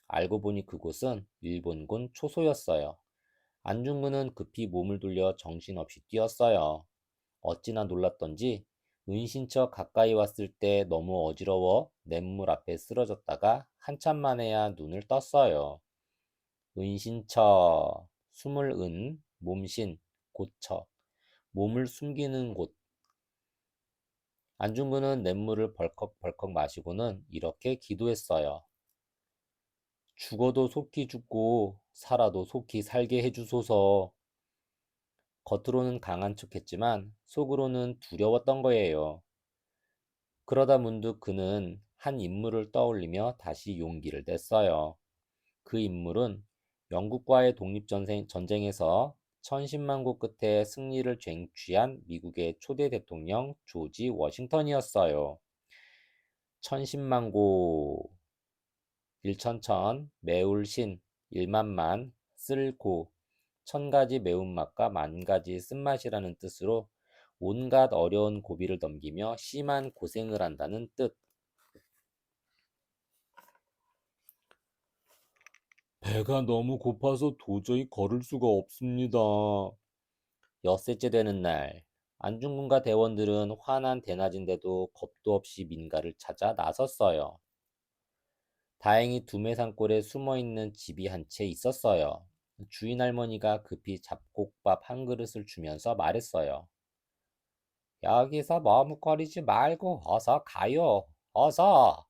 알고 보니 그곳은 일본군 초소였어요. 안중근은 급히 몸을 돌려 정신없이 뛰었어요. 어찌나 놀랐던지 은신처 가까이 왔을 때 너무 어지러워 냇물 앞에 쓰러졌다가 한참 만에야 눈을 떴어요. 은신처, 숨을 몸신, 고처, 몸을 숨기는 곳. 안중근은 냇물을 벌컥벌컥 마시고는 이렇게 기도했어요. 죽어도 속히 죽고 살아도 속히 살게 해주소서. 겉으로는 강한 척했지만 속으로는 두려웠던 거예요. 그러다 문득 그는 한 인물을 떠올리며 다시 용기를 냈어요. 그 인물은 영국과의 독립전쟁에서 천신만고 끝에 승리를 쟁취한 미국의 초대 대통령 조지 워싱턴이었어요. 천신만고, 일천천, 매울신, 일만만, 쓸고, 천가지 매운맛과 만가지 쓴맛이라는 뜻으로 온갖 어려운 고비를 넘기며 심한 고생을 한다는 뜻. 배가 너무 고파서 도저히 걸을 수가 없습니다. 엿새째 되는 날, 안중근과 대원들은 환한 대낮인데도 겁도 없이 민가를 찾아 나섰어요. 다행히 두매산골에 숨어있는 집이 한 채 있었어요. 주인 할머니가 급히 잡곡밥 한 그릇을 주면서 말했어요. 여기서 머뭇거리지 말고 어서 가요. 어서!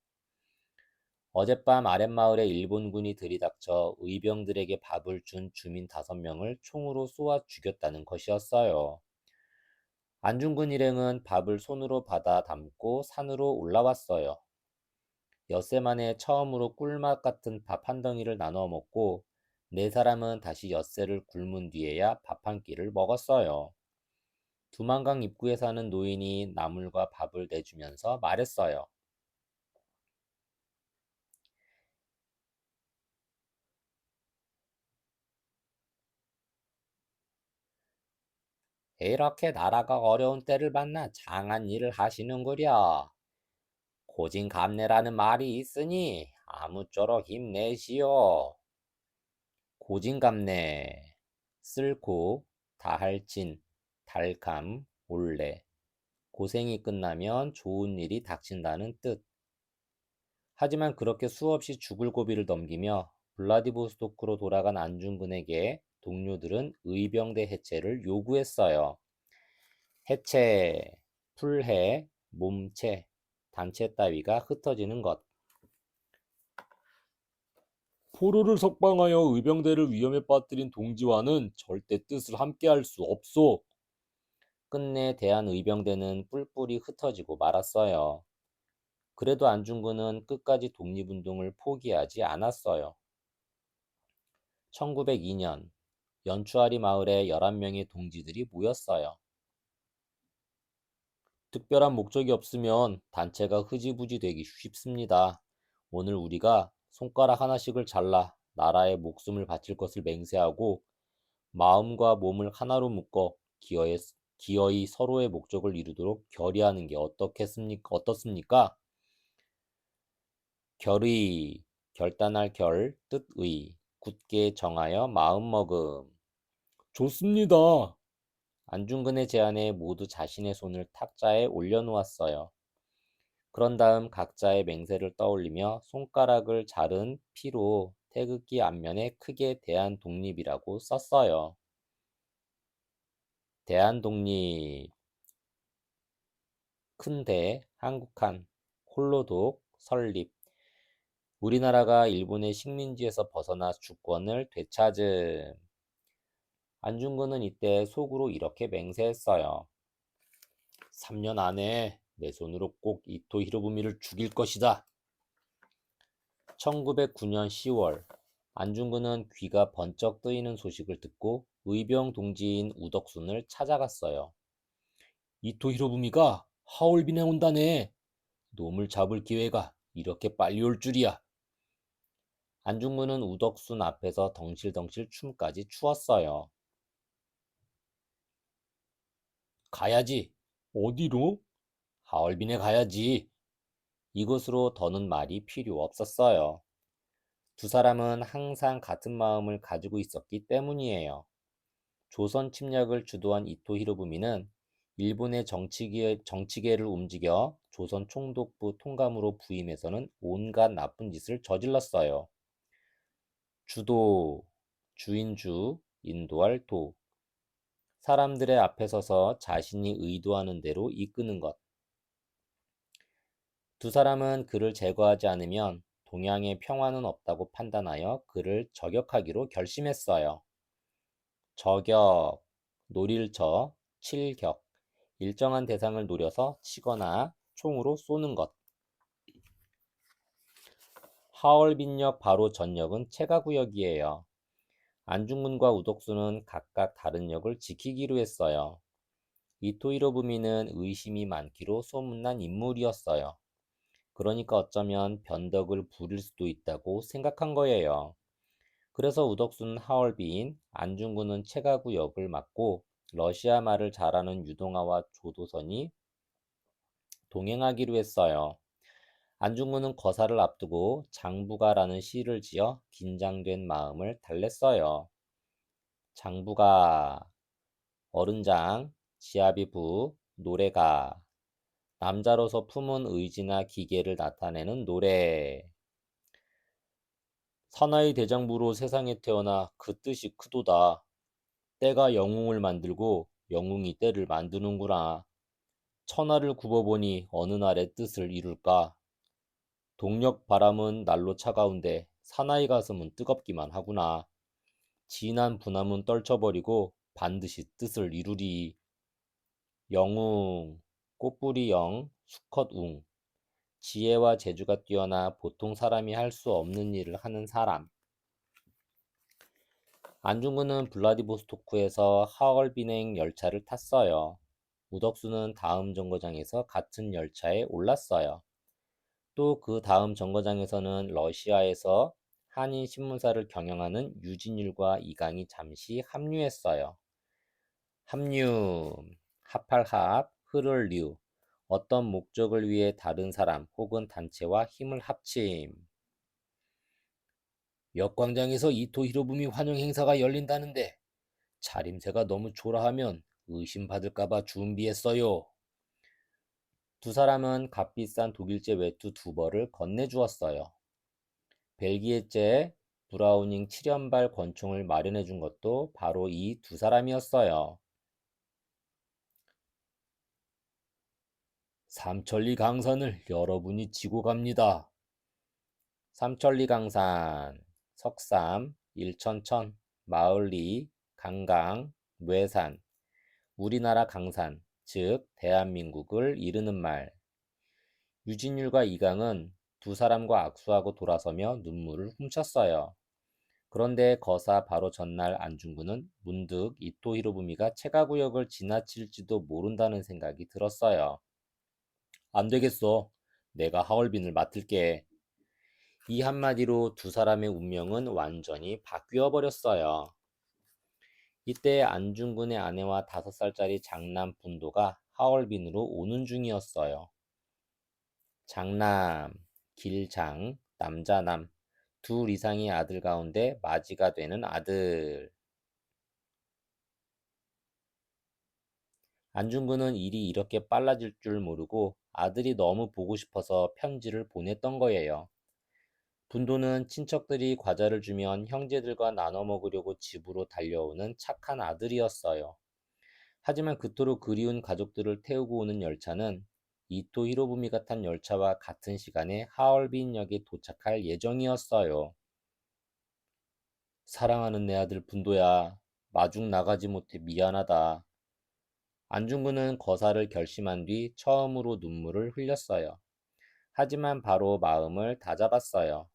어젯밤 아랫마을에 일본군이 들이닥쳐 의병들에게 밥을 준 주민 5명을 총으로 쏘아 죽였다는 것이었어요. 안중근 일행은 밥을 손으로 받아 담고 산으로 올라왔어요. 엿새 만에 처음으로 꿀맛 같은 밥 한 덩이를 나눠 먹고 네 사람은 다시 엿새를 굶은 뒤에야 밥 한 끼를 먹었어요. 두만강 입구에 사는 노인이 나물과 밥을 내주면서 말했어요. 이렇게 나라가 어려운 때를 만나 장한 일을 하시는구려. 고진감래라는 말이 있으니 아무쪼록 힘내시오. 고진감래, 쓸고, 다할진, 달감, 올래. 고생이 끝나면 좋은 일이 닥친다는 뜻. 하지만 그렇게 수없이 죽을 고비를 넘기며 블라디보스토크로 돌아간 안중근에게 동료들은 의병대 해체를 요구했어요. 해체, 풀해, 몸체, 단체 따위가 흩어지는 것. 포로를 석방하여 의병대를 위험에 빠뜨린 동지와는 절대 뜻을 함께할 수 없소. 끝내 대한의병대는 뿔뿔이 흩어지고 말았어요. 그래도 안중근은 끝까지 독립운동을 포기하지 않았어요. 1902년 연추아리 마을에 11명의 동지들이 모였어요. 특별한 목적이 없으면 단체가 흐지부지 되기 쉽습니다. 오늘 우리가 손가락 하나씩을 잘라 나라의 목숨을 바칠 것을 맹세하고 마음과 몸을 하나로 묶어 기어이 서로의 목적을 이루도록 결의하는 게 어떻습니까? 결의, 결단할 결, 뜻의, 굳게 정하여 마음먹음. 좋습니다. 안중근의 제안에 모두 자신의 손을 탁자에 올려놓았어요. 그런 다음 각자의 맹세를 떠올리며 손가락을 자른 피로 태극기 앞면에 크게 대한독립이라고 썼어요. 대한독립, 큰대, 한국한, 홀로독, 설립. 우리나라가 일본의 식민지에서 벗어나 주권을 되찾음. 안중근은 이때 속으로 이렇게 맹세했어요. 3년 안에 내 손으로 꼭 이토 히로부미를 죽일 것이다. 1909년 10월 안중근은 귀가 번쩍 뜨이는 소식을 듣고 의병 동지인 우덕순을 찾아갔어요. 이토 히로부미가 하얼빈에 온다네. 놈을 잡을 기회가 이렇게 빨리 올 줄이야. 안중근은 우덕순 앞에서 덩실덩실 춤까지 추었어요. 가야지. 어디로? 하얼빈에 가야지. 이것으로 더는 말이 필요 없었어요. 두 사람은 항상 같은 마음을 가지고 있었기 때문이에요. 조선 침략을 주도한 이토 히로부미는 일본의 정치계를 움직여 조선 총독부 통감으로 부임해서는 온갖 나쁜 짓을 저질렀어요. 주도, 주인주, 인도할 도. 사람들의 앞에 서서 자신이 의도하는 대로 이끄는 것. 두 사람은 그를 제거하지 않으면 동양의 평화는 없다고 판단하여 그를 저격하기로 결심했어요. 저격, 노릴 저, 칠격. 일정한 대상을 노려서 치거나 총으로 쏘는 것. 하얼빈역 바로 전역은 체가구역이에요. 안중근과 우독수는 각각 다른 역을 지키기로 했어요. 이토 히로부미는 의심이 많기로 소문난 인물이었어요. 그러니까 어쩌면 변덕을 부릴 수도 있다고 생각한 거예요. 그래서 우덕수는 하얼빈, 안중근은 체가구 역을 맡고 러시아 말을 잘하는 유동하와 조도선이 동행하기로 했어요. 안중근은 거사를 앞두고 장부가라는 시를 지어 긴장된 마음을 달랬어요. 장부가, 어른장, 지아비부, 노래가, 남자로서 품은 의지나 기계를 나타내는 노래. 사나이 대장부로 세상에 태어나 그 뜻이 크도다. 때가 영웅을 만들고 영웅이 때를 만드는구나. 천하를 굽어보니 어느 날의 뜻을 이룰까? 동력 바람은 날로 차가운데 사나이 가슴은 뜨겁기만 하구나. 진한 분함은 떨쳐버리고 반드시 뜻을 이루리. 영웅, 꽃뿌리 영, 수컷 웅. 지혜와 재주가 뛰어나 보통 사람이 할 수 없는 일을 하는 사람. 안중근은 블라디보스토크에서 하얼빈행 열차를 탔어요. 우덕수는 다음 정거장에서 같은 열차에 올랐어요. 또 그 다음 정거장에서는 러시아에서 한인 신문사를 경영하는 유진율과 이강이 잠시 합류했어요. 합류, 합할합, 흐를류, 어떤 목적을 위해 다른 사람 혹은 단체와 힘을 합침. 역광장에서 이토 히로부미 환영 행사가 열린다는데 차림새가 너무 초라하면 의심받을까봐 준비했어요. 두 사람은 값비싼 독일제 외투 두 벌을 건네주었어요. 벨기에제 브라우닝 7연발 권총을 마련해 준 것도 바로 이 두 사람이었어요. 삼천리 강산을 여러분이 지고 갑니다. 삼천리 강산, 석삼, 일천천, 마을리, 강강, 뇌산, 우리나라 강산, 즉 대한민국을 이르는 말. 유진율과 이강은 두 사람과 악수하고 돌아서며 눈물을 훔쳤어요. 그런데 거사 바로 전날 안중근은 문득 이토 히로부미가 체가구역을 지나칠지도 모른다는 생각이 들었어요. 안 되겠어. 내가 하얼빈을 맡을게. 이 한마디로 두 사람의 운명은 완전히 바뀌어 버렸어요. 이때 안중근의 아내와 5살짜리 장남 분도가 하얼빈으로 오는 중이었어요. 장남, 길장, 남자남, 둘 이상의 아들 가운데 맞이가 되는 아들. 안중근은 일이 이렇게 빨라질 줄 모르고 아들이 너무 보고 싶어서 편지를 보냈던 거예요. 분도는 친척들이 과자를 주면 형제들과 나눠 먹으려고 집으로 달려오는 착한 아들이었어요. 하지만 그토록 그리운 가족들을 태우고 오는 열차는 이토 히로부미가 탄 열차와 같은 시간에 하얼빈역에 도착할 예정이었어요. 사랑하는 내 아들 분도야, 마중 나가지 못해 미안하다. 안중근은 거사를 결심한 뒤 처음으로 눈물을 흘렸어요. 하지만 바로 마음을 다잡았어요.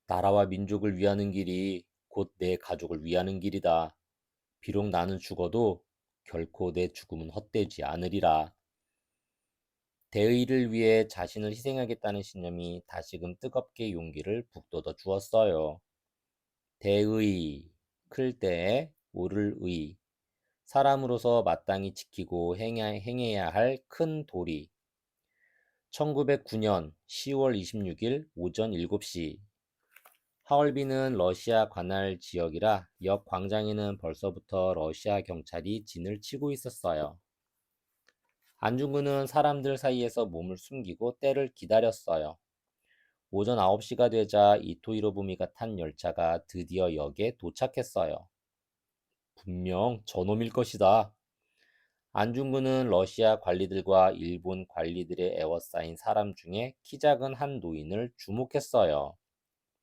나라와 민족을 위하는 길이 곧 내 가족을 위하는 길이다. 비록 나는 죽어도 결코 내 죽음은 헛되지 않으리라. 대의를 위해 자신을 희생하겠다는 신념이 다시금 뜨겁게 용기를 북돋워 주었어요. 대의, 클 때에 옳을 의, 사람으로서 마땅히 지키고 행해야 할 큰 도리. 1909년 10월 26일 오전 7시. 하얼빈은 러시아 관할 지역이라 역 광장에는 벌써부터 러시아 경찰이 진을 치고 있었어요. 안중근은 사람들 사이에서 몸을 숨기고 때를 기다렸어요. 오전 9시가 되자 이토 히로부미가 탄 열차가 드디어 역에 도착했어요. 분명 저놈일 것이다. 안중근은 러시아 관리들과 일본 관리들의 에워싸인 사람 중에 키 작은 한 노인을 주목했어요.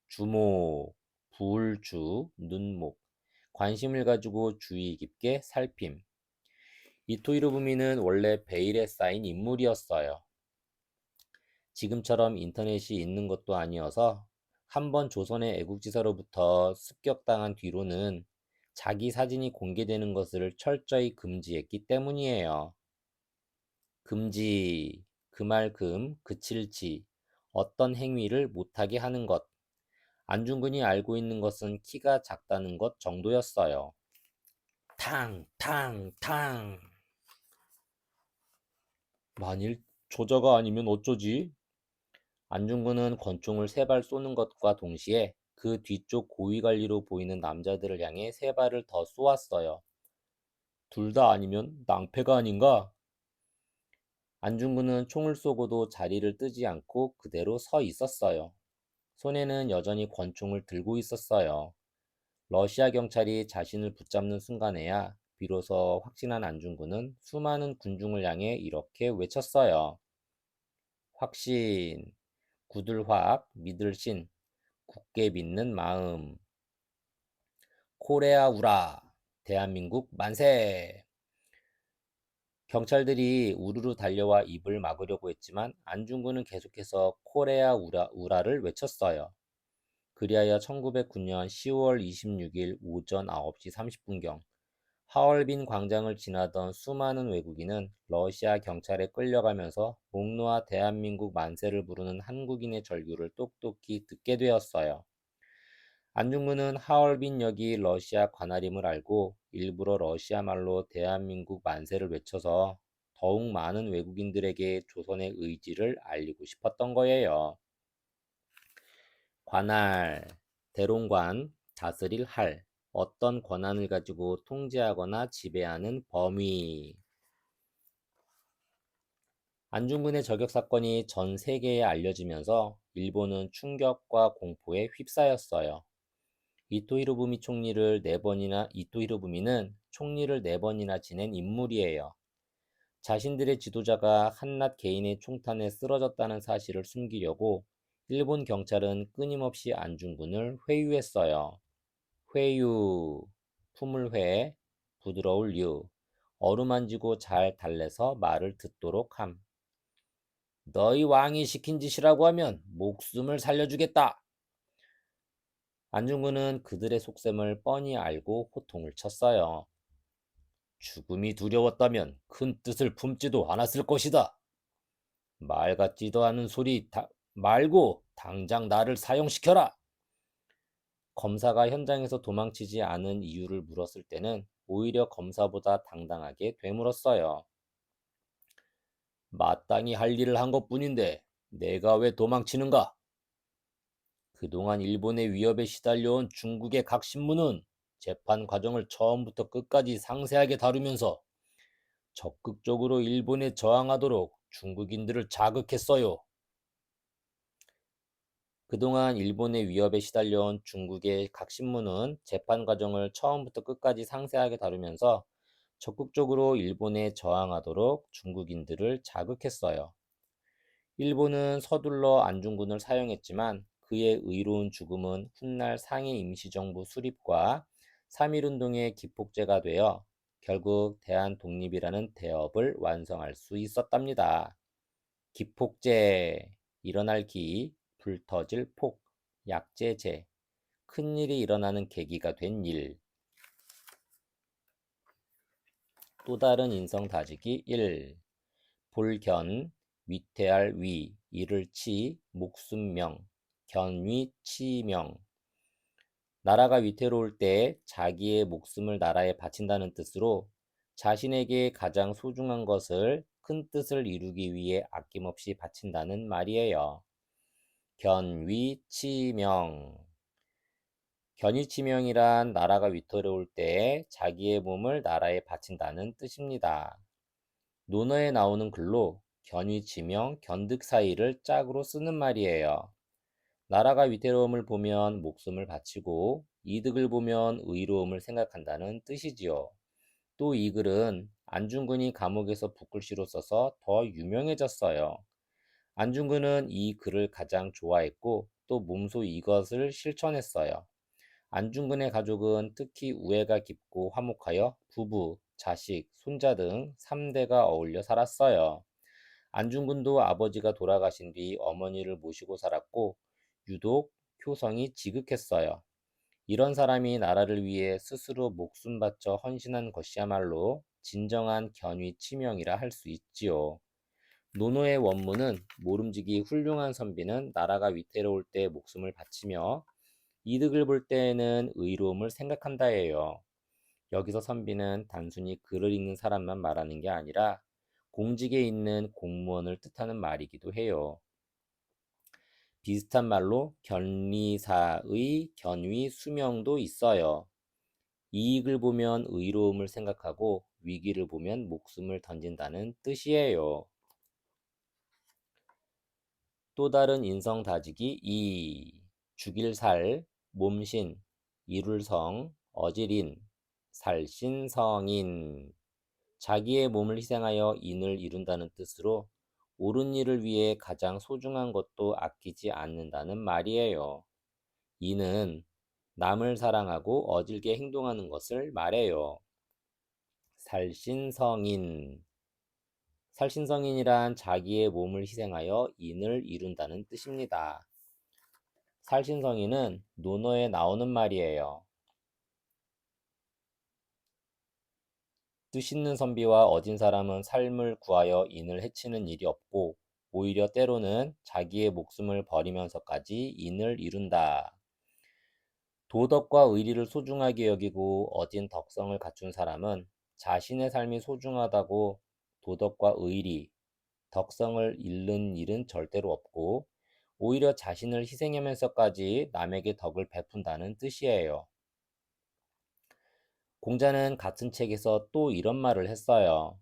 주목, 불주, 눈목, 관심을 가지고 주의 깊게 살핌. 이토 히로부미는 원래 베일에 쌓인 인물이었어요. 지금처럼 인터넷이 있는 것도 아니어서 한번 조선의 애국지사로부터 습격당한 뒤로는 자기 사진이 공개되는 것을 철저히 금지했기 때문이에요. 금지, 금알금, 그칠지, 어떤 행위를 못하게 하는 것. 안중근이 알고 있는 것은 키가 작다는 것 정도였어요. 탕, 탕, 탕. 만일 조자가 아니면 어쩌지? 안중근은 권총을 3발 쏘는 것과 동시에 그 뒤쪽 고위관리로 보이는 남자들을 향해 3발을 더 쏘았어요. 둘 다 아니면 낭패가 아닌가? 안중근은 총을 쏘고도 자리를 뜨지 않고 그대로 서 있었어요. 손에는 여전히 권총을 들고 있었어요. 러시아 경찰이 자신을 붙잡는 순간에야 비로소 확신한 안중근은 수많은 군중을 향해 이렇게 외쳤어요. 확신, 굳을 확, 믿을 신, 굳게 믿는 마음. 코레아 우라, 대한민국 만세! 경찰들이 우르르 달려와 입을 막으려고 했지만 안중근은 계속해서 코레아 우라를 외쳤어요. 그리하여 1909년 10월 26일 오전 9시 30분경 하얼빈 광장을 지나던 수많은 외국인은 러시아 경찰에 끌려가면서 목 놓아 대한민국 만세를 부르는 한국인의 절규를 똑똑히 듣게 되었어요. 안중근은 하얼빈역이 러시아 관할임을 알고 일부러 러시아 말로 대한민국 만세를 외쳐서 더욱 많은 외국인들에게 조선의 의지를 알리고 싶었던 거예요. 관할, 대롱관, 다스릴 할, 어떤 권한을 가지고 통제하거나 지배하는 범위. 안중근의 저격 사건이 전 세계에 알려지면서 일본은 충격과 공포에 휩싸였어요. 이토 히로부미는 총리를 4번이나 지낸 인물이에요. 자신들의 지도자가 한낱 개인의 총탄에 쓰러졌다는 사실을 숨기려고 일본 경찰은 끊임없이 안중근을 회유했어요. 회유, 품을 회, 부드러울 유, 어루만지고 잘 달래서 말을 듣도록 함. 너희 왕이 시킨 짓이라고 하면 목숨을 살려주겠다. 안중근은 그들의 속셈을 뻔히 알고 호통을 쳤어요. 죽음이 두려웠다면 큰 뜻을 품지도 않았을 것이다. 말 같지도 않은 소리 말고 당장 나를 사형시켜라. 검사가 현장에서 도망치지 않은 이유를 물었을 때는 오히려 검사보다 당당하게 되물었어요. 마땅히 할 일을 한 것뿐인데 내가 왜 도망치는가? 그동안 일본의 위협에 시달려온 중국의 각 신문은 재판 과정을 처음부터 끝까지 상세하게 다루면서 적극적으로 일본에 저항하도록 중국인들을 자극했어요. 그동안 일본의 위협에 시달려온 중국의 각 신문은 재판 과정을 처음부터 끝까지 상세하게 다루면서 적극적으로 일본에 저항하도록 중국인들을 자극했어요. 일본은 서둘러 안중근을 사용했지만 그의 의로운 죽음은 훗날 상해 임시정부 수립과 3.1운동의 기폭제가 되어 결국 대한독립이라는 대업을 완성할 수 있었답니다. 기폭제, 일어날 기, 불터질 폭, 약제제, 큰일이 일어나는 계기가 된 일. 또 다른 인성 다지기 1. 볼견, 위태할 위, 이를 치, 목숨명, 견위 치명. 나라가 위태로울 때 자기의 목숨을 나라에 바친다는 뜻으로 자신에게 가장 소중한 것을 큰 뜻을 이루기 위해 아낌없이 바친다는 말이에요. 견위치명. 견위치명이란 나라가 위태로울 때 자기의 몸을 나라에 바친다는 뜻입니다. 논어에 나오는 글로 견위치명, 견득 사이를 짝으로 쓰는 말이에요. 나라가 위태로움을 보면 목숨을 바치고 이득을 보면 의로움을 생각한다는 뜻이지요. 또 이 글은 안중근이 감옥에서 붓글씨로 써서 더 유명해졌어요. 안중근은 이 글을 가장 좋아했고 또 몸소 이것을 실천했어요. 안중근의 가족은 특히 우애가 깊고 화목하여 부부, 자식, 손자 등 3대가 어울려 살았어요. 안중근도 아버지가 돌아가신 뒤 어머니를 모시고 살았고 유독 효성이 지극했어요. 이런 사람이 나라를 위해 스스로 목숨 바쳐 헌신한 것이야말로 진정한 견위치명이라 할 수 있지요. 논어의 원문은 모름지기 훌륭한 선비는 나라가 위태로울 때 목숨을 바치며 이득을 볼 때에는 의로움을 생각한다예요. 여기서 선비는 단순히 글을 읽는 사람만 말하는 게 아니라 공직에 있는 공무원을 뜻하는 말이기도 해요. 비슷한 말로 견리사의 견위 수명도 있어요. 이익을 보면 의로움을 생각하고 위기를 보면 목숨을 던진다는 뜻이에요. 또 다른 인성 다지기 2. 죽일 살, 몸신, 이룰 성, 어질인, 살신성인. 자기의 몸을 희생하여 인을 이룬다는 뜻으로 옳은 일을 위해 가장 소중한 것도 아끼지 않는다는 말이에요. 이는 남을 사랑하고 어질게 행동하는 것을 말해요. 살신성인. 살신성인이란 자기의 몸을 희생하여 인을 이룬다는 뜻입니다. 살신성인은 논어에 나오는 말이에요. 뜻있는 선비와 어진 사람은 삶을 구하여 인을 해치는 일이 없고 오히려 때로는 자기의 목숨을 버리면서까지 인을 이룬다. 도덕과 의리를 소중하게 여기고 어진 덕성을 갖춘 사람은 자신의 삶이 소중하다고 도덕과 의리, 덕성을 잃는 일은 절대로 없고 오히려 자신을 희생하면서까지 남에게 덕을 베푼다는 뜻이에요. 공자는 같은 책에서 또 이런 말을 했어요.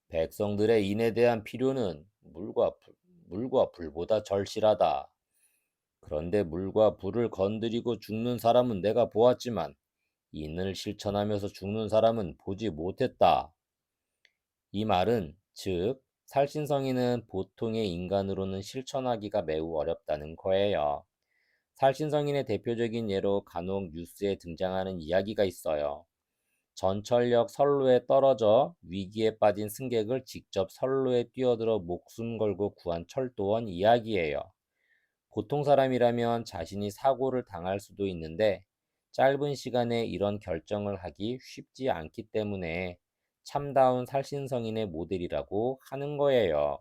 백성들의 인에 대한 필요는 물과 불보다 절실하다. 그런데 물과 불을 건드리고 죽는 사람은 내가 보았지만 인을 실천하면서 죽는 사람은 보지 못했다. 이 말은 즉 살신성인은 보통의 인간으로는 실천하기가 매우 어렵다는 거예요. 살신성인의 대표적인 예로 간혹 뉴스에 등장하는 이야기가 있어요. 전철역 선로에 떨어져 위기에 빠진 승객을 직접 선로에 뛰어들어 목숨 걸고 구한 철도원 이야기예요. 보통 사람이라면 자신이 사고를 당할 수도 있는데 짧은 시간에 이런 결정을 하기 쉽지 않기 때문에 참다운 살신성인의 모델이라고 하는 거예요.